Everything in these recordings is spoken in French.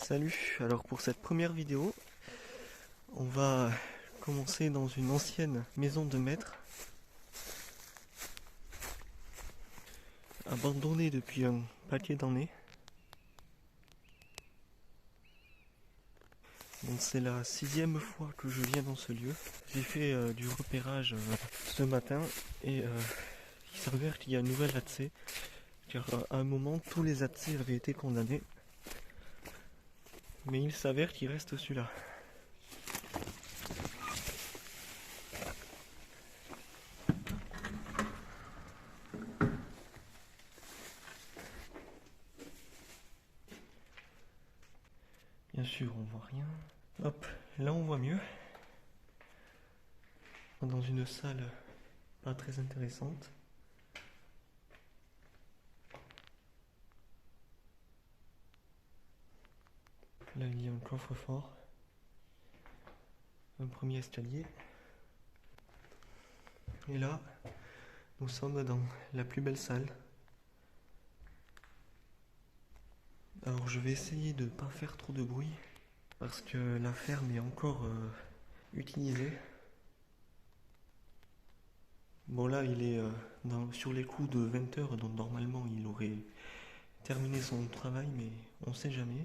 Salut, alors pour cette première vidéo, on va commencer dans une ancienne maison de maître, abandonnée depuis un paquet d'années. Donc c'est la 6e fois que je viens dans ce lieu. J'ai fait du repérage ce matin et il s'avère qu'il y a un nouvel accès, car à un moment tous les accès avaient été condamnés, mais il s'avère qu'il reste celui-là. Bien sûr, on voit rien. Hop, là on voit mieux. Dans une salle pas très intéressante. Là il y a un coffre-fort. Un premier escalier. Et là, nous sommes dans la plus belle salle. Alors je vais essayer de ne pas faire trop de bruit parce que la ferme est encore utilisée. Bon là il est sur les coups de 20 heures, donc normalement il aurait terminé son travail, mais on sait jamais.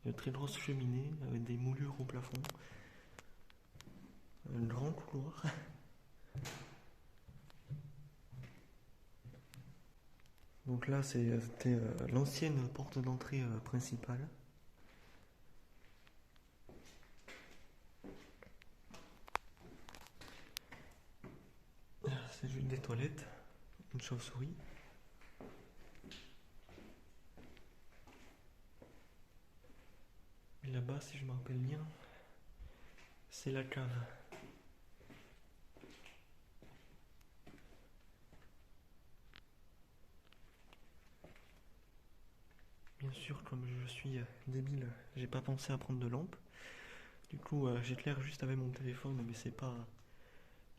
Une très grosse cheminée avec des moulures au plafond. Un grand couloir. Donc là c'était l'ancienne porte d'entrée principale. C'est juste des toilettes, une chauve-souris. Et là-bas, si je me rappelle bien, c'est la cave. Bien sûr, comme je suis débile, j'ai pas pensé à prendre de lampe. Du coup, j'éclaire juste avec mon téléphone, mais c'est pas.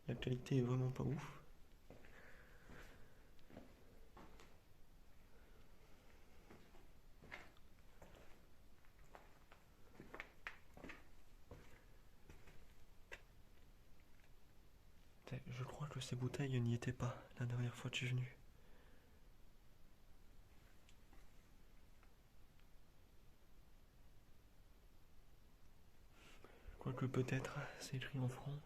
La qualité est vraiment pas ouf. Je crois que ces bouteilles n'y étaient pas la dernière fois que je suis venu. Quoique peut-être, c'est écrit en francs.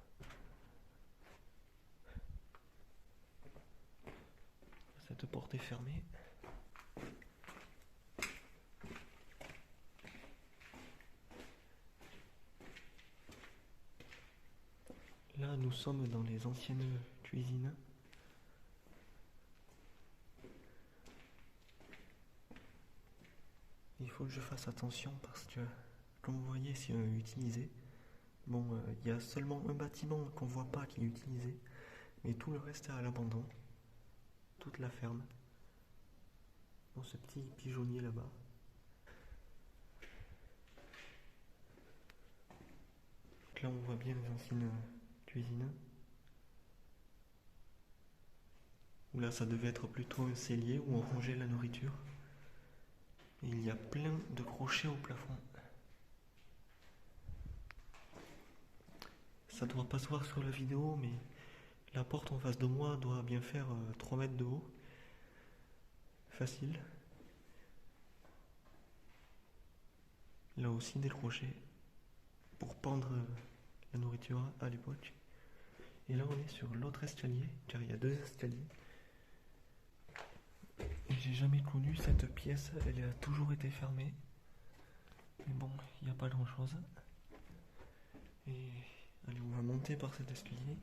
Cette porte est fermée. Là, nous sommes dans les anciennes cuisines. Il faut que je fasse attention parce que, comme vous voyez, c'est utilisé. Bon, il y a seulement un bâtiment qu'on voit pas qui est utilisé, mais tout le reste est à l'abandon. Toute la ferme. Dans ce petit pigeonnier là-bas. Donc là, on voit bien les anciennes cuisines. Où là, ça devait être plutôt un cellier où on rangeait la nourriture. Et il y a plein de crochets au plafond. Ça doit pas se voir sur la vidéo, mais la porte en face de moi doit bien faire 3 mètres de haut. Facile. Là aussi des crochets pour pendre la nourriture à l'époque. Et là on est sur l'autre escalier, car il y a 2 escaliers. Et j'ai jamais connu cette pièce, elle a toujours été fermée. Mais bon, il n'y a pas grand chose. Et allez, on va monter par cet escalier.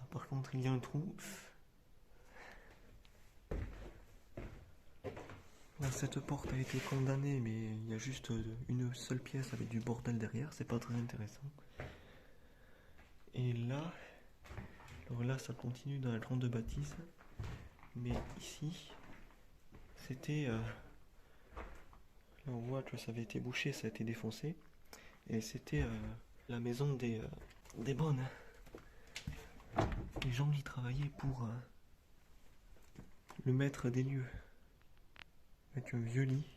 Ah, par contre, il y a un trou. Là, cette porte a été condamnée, mais il y a juste une seule pièce avec du bordel derrière, c'est pas très intéressant. Et là, alors là, ça continue dans la grande bâtisse, mais ici, c'était... là on voit que ça avait été bouché, ça a été défoncé. Et c'était la maison des bonnes. Les gens qui travaillaient pour le maître des lieux. Avec un vieux lit.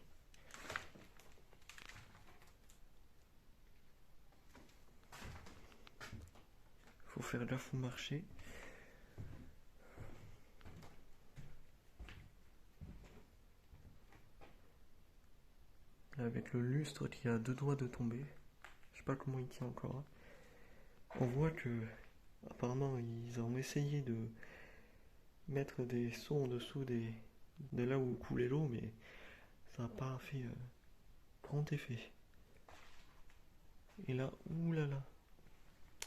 Faut faire gaffe au marché. Là, avec le lustre qui a 2 doigts de tomber. Je sais pas comment il tient encore. On voit que apparemment ils ont essayé de mettre des seaux en dessous de là où coulait l'eau, mais ça n'a pas fait grand effet. Et là, oulala.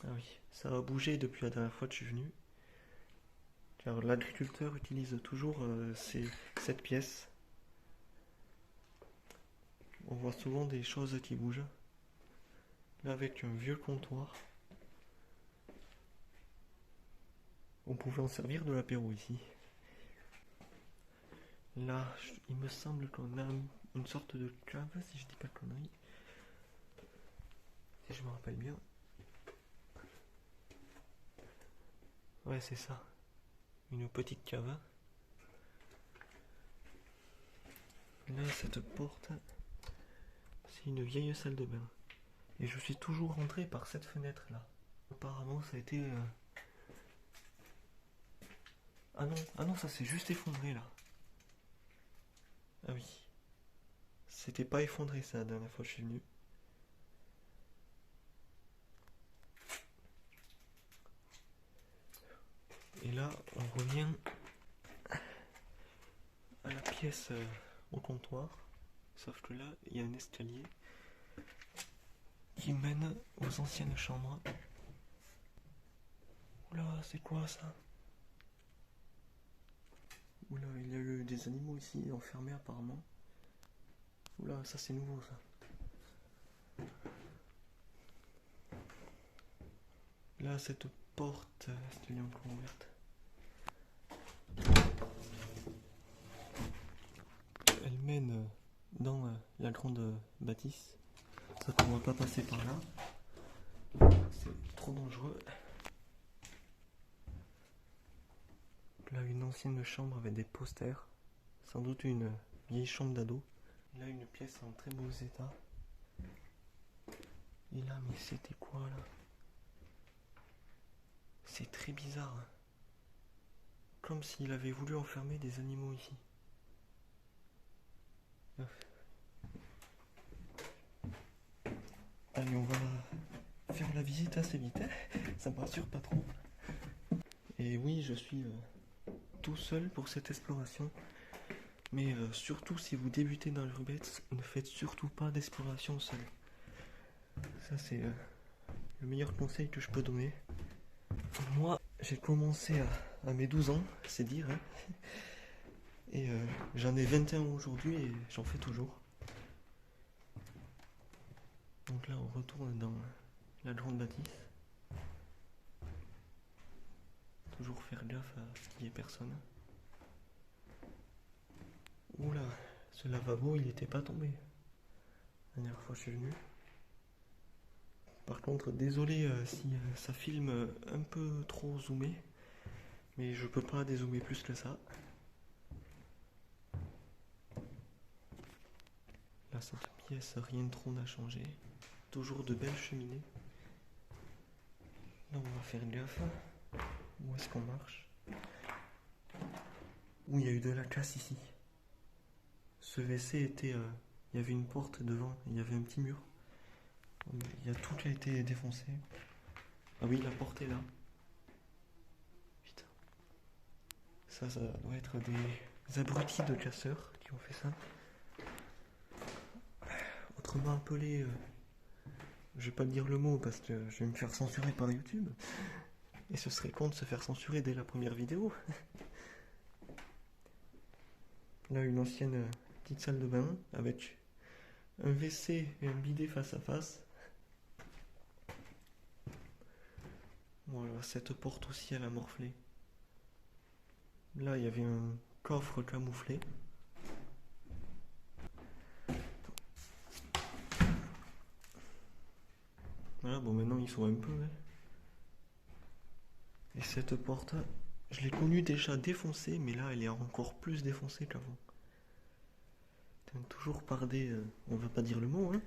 Ah oui, ça a bougé depuis la dernière fois que je suis venu. Car l'agriculteur utilise toujours cette pièce. On voit souvent des choses qui bougent. Là, avec un vieux comptoir. On pouvait en servir de l'apéro ici. Là, il me semble qu'on a une sorte de cave, si je dis pas de conneries. Si je me rappelle bien. Ouais, c'est ça. Une petite cave. Là, cette porte, c'est une vieille salle de bain. Et je suis toujours rentré par cette fenêtre là. Apparemment, ça a été... Ah non, ça s'est juste effondré là. Ah oui. C'était pas effondré ça la dernière fois que je suis venu. Et là, on revient à la pièce au comptoir. Sauf que là, il y a un escalier qui mène aux anciennes chambres. Oula, c'est quoi ça? Oula, il y a eu des animaux ici enfermés apparemment. Oula, ça c'est nouveau ça. Là, cette porte, est-ce qu'elle est encore ouverte? Elle mène dans la grande bâtisse. Ça ne pourra pas passer par là. C'est trop dangereux. Là, une ancienne chambre avec des posters. Sans doute une vieille chambre d'ado. Là, une pièce en très beau état. Et là, mais c'était quoi là? C'est très bizarre. Comme s'il avait voulu enfermer des animaux ici. Allez, on va faire la visite assez vite. Ça me rassure pas trop. Et oui, je suis tout seul pour cette exploration. Mais surtout, si vous débutez dans l'urbex, ne faites surtout pas d'exploration seul. Ça, c'est le meilleur conseil que je peux donner. Moi, j'ai commencé à mes 12 ans, c'est dire. Hein. Et j'en ai 21 aujourd'hui et j'en fais toujours. Donc là, on retourne dans la grande bâtisse. Toujours faire gaffe à ce qu'il n'y ait personne. Oula, ce lavabo, il n'était pas tombé. La dernière fois que je suis venu. Par contre, désolé si ça filme un peu trop zoomé. Mais je peux pas dézoomer plus que ça. Là, cette pièce, rien de trop n'a changé. Toujours de belles cheminées. Là, on va faire gaffe. Où est-ce qu'on marche? Où il y a eu de la casse ici. Ce WC était... il y avait une porte devant, il y avait un petit mur. Il y a tout qui a été défoncé. Ah oui, la porte est là. Putain. Ça doit être des abrutis de casseurs qui ont fait ça. Autrement appelé... je vais pas dire le mot parce que je vais me faire censurer par YouTube. Et ce serait con de se faire censurer dès la première vidéo. Là, une ancienne petite salle de bain avec un WC et un bidet face à face. Voilà, cette porte aussi, elle a morflé. Là, il y avait un coffre camouflé. Voilà, bon maintenant ils sont un peu. Hein. Et cette porte, je l'ai connue déjà défoncée, mais là elle est encore plus défoncée qu'avant. Toujours par des... on va pas dire le mot, hein.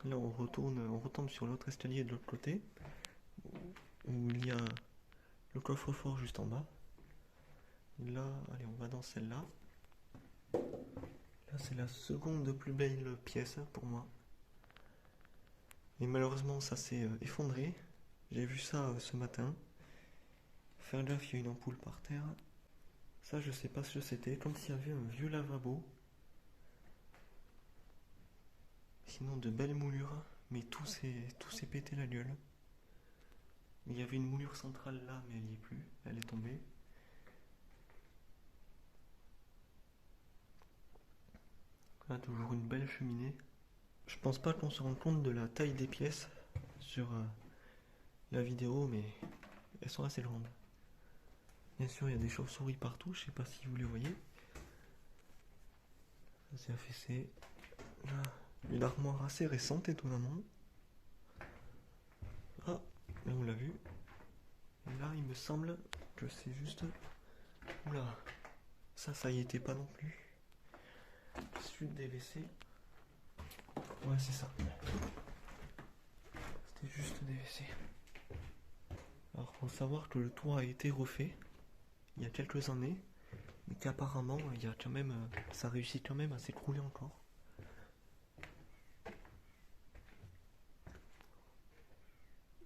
Là on retombe sur l'autre escalier de l'autre côté, où il y a le coffre-fort juste en bas. Et là, allez, on va dans celle-là. Là c'est la seconde plus belle pièce pour moi. Et malheureusement ça s'est effondré. J'ai vu ça ce matin. Faire gaffe, il y a une ampoule par terre. Ça je sais pas ce que c'était, comme s'il y avait un vieux lavabo. Sinon de belles moulures, mais tout s'est pété la gueule. Il y avait une moulure centrale là, mais elle n'y est plus, elle est tombée. Là, toujours une belle cheminée. Je pense pas qu'on se rende compte de la taille des pièces sur la vidéo, mais elles sont assez grandes. Bien sûr, il y a des chauves-souris partout, je sais pas si vous les voyez. Ça c'est affaissé. Là, une armoire assez récente, étonnamment. Ah, là on l'a vu. Et là, il me semble que c'est juste... Oula, ça y était pas non plus. Suite des WC. Ouais, c'est ça. C'était juste des WC. Alors, faut savoir que le toit a été refait il y a quelques années, mais qu'apparemment, il y a quand même, ça réussit quand même à s'écrouler encore.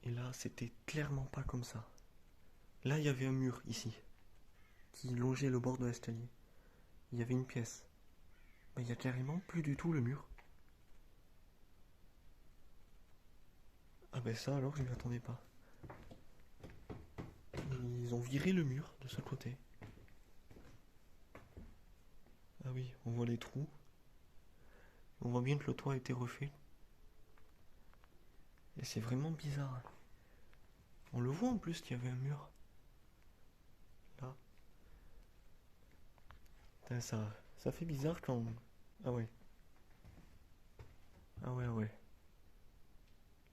Et là, c'était clairement pas comme ça. Là, il y avait un mur ici, qui longeait le bord de l'escalier. Il y avait une pièce. Ben, il y a carrément plus du tout le mur. Ah ben ça alors, je m'y attendais pas. Ils ont viré le mur de ce côté. Ah oui, on voit les trous. On voit bien que le toit a été refait. Et c'est vraiment bizarre. On le voit en plus qu'il y avait un mur. Là. Putain, ça fait bizarre quand... Ah ouais. Ah ouais, ouais.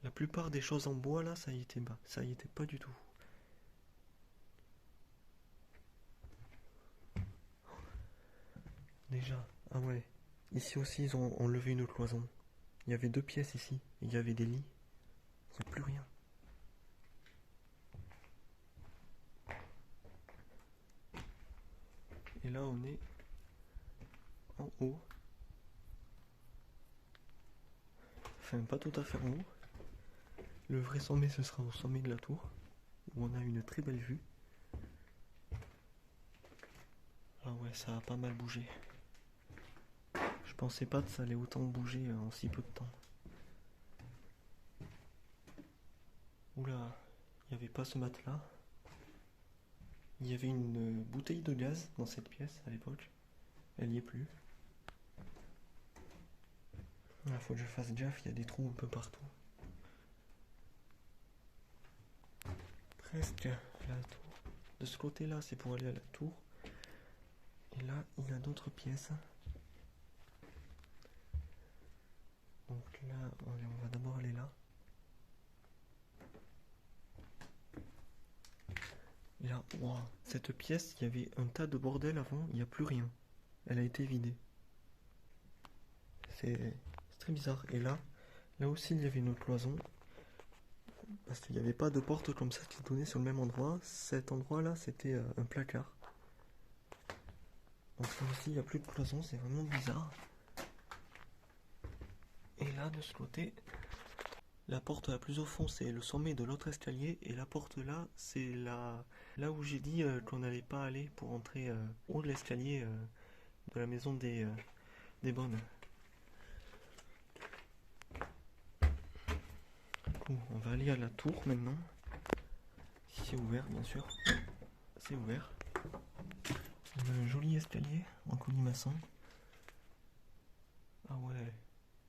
La plupart des choses en bois là, ça y était bas. Ça y était pas du tout. Déjà. Ah ouais. Ici aussi, ils ont enlevé une cloison. Il y avait 2 pièces ici. Il y avait des lits. Il n'y a plus rien. Et là, on est en haut. Enfin, pas tout à fait en haut. Le vrai sommet, ce sera au sommet de la tour, où on a une très belle vue. Ah ouais, ça a pas mal bougé. Je pensais pas que ça allait autant bouger en si peu de temps. Oula, il n'y avait pas ce matelas. Il y avait une bouteille de gaz dans cette pièce à l'époque. Elle y est plus. Il faut que je fasse gaffe, il y a des trous un peu partout. Presque la tour. De ce côté-là, c'est pour aller à la tour. Et là, il y a d'autres pièces. Donc là, on va d'abord aller là. Et là, wow, cette pièce, il y avait un tas de bordel avant, il n'y a plus rien. Elle a été vidée. C'est très bizarre. Et là aussi, il y avait une cloison. Parce qu'il n'y avait pas de porte comme ça qui donnait sur le même endroit. Cet endroit-là, c'était un placard. Donc là aussi, il n'y a plus de cloison, c'est vraiment bizarre. Et là, de ce côté, la porte la plus au fond, c'est le sommet de l'autre escalier. Et la porte là, c'est là où j'ai dit qu'on n'allait pas aller pour entrer au haut de l'escalier de la maison des bonnes. Du coup, on va aller à la tour maintenant. Si c'est ouvert, bien sûr. C'est ouvert. On a un joli escalier en colimaçon. Ah ouais,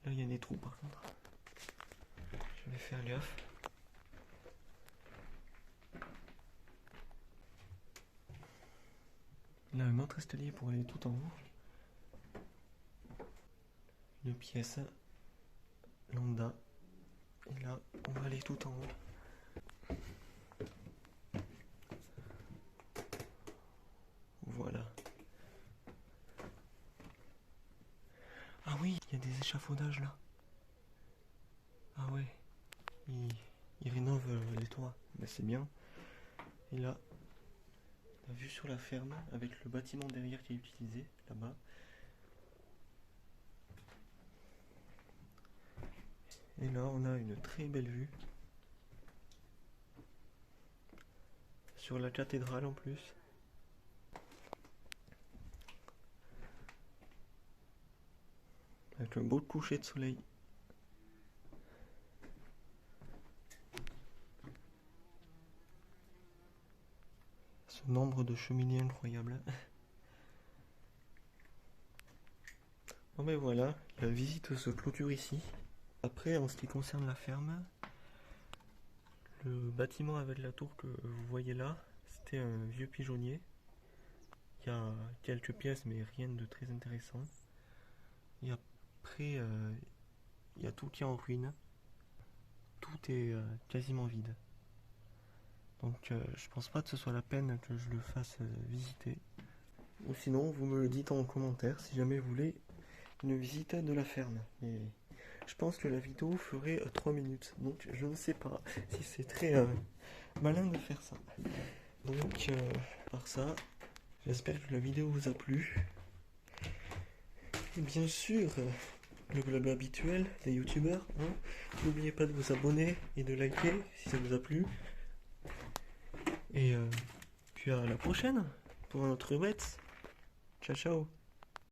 là il y a des trous par contre. Je vais faire gaffe. Là un autre escalier pour aller tout en haut. Une pièce lambda. Et là, on va aller tout en haut. Voilà. Ah oui, il y a des échafaudages là. Ah ouais, ils rénovent les toits. Ben, c'est bien. Et là, la vue sur la ferme avec le bâtiment derrière qui est utilisé là-bas. Et là, on a une très belle vue sur la cathédrale en plus. Avec un beau coucher de soleil. Ce nombre de cheminées incroyable. Bon ben voilà, la visite se clôture ici. Après, en ce qui concerne la ferme, le bâtiment avec la tour que vous voyez là, c'était un vieux pigeonnier. Il y a quelques pièces, mais rien de très intéressant. Et après, il y a tout qui est en ruine. Tout est quasiment vide. Donc je pense pas que ce soit la peine que je le fasse visiter. Ou sinon, vous me le dites en commentaire si jamais vous voulez une visite de la ferme. Et je pense que la vidéo ferait 3 minutes. Donc je ne sais pas si c'est très malin de faire ça. Donc par ça, j'espère que la vidéo vous a plu. Et bien sûr, le blabla habituel des youtubeurs. Hein. N'oubliez pas de vous abonner et de liker si ça vous a plu. Et puis à la prochaine pour un autre Let's. Ciao ciao.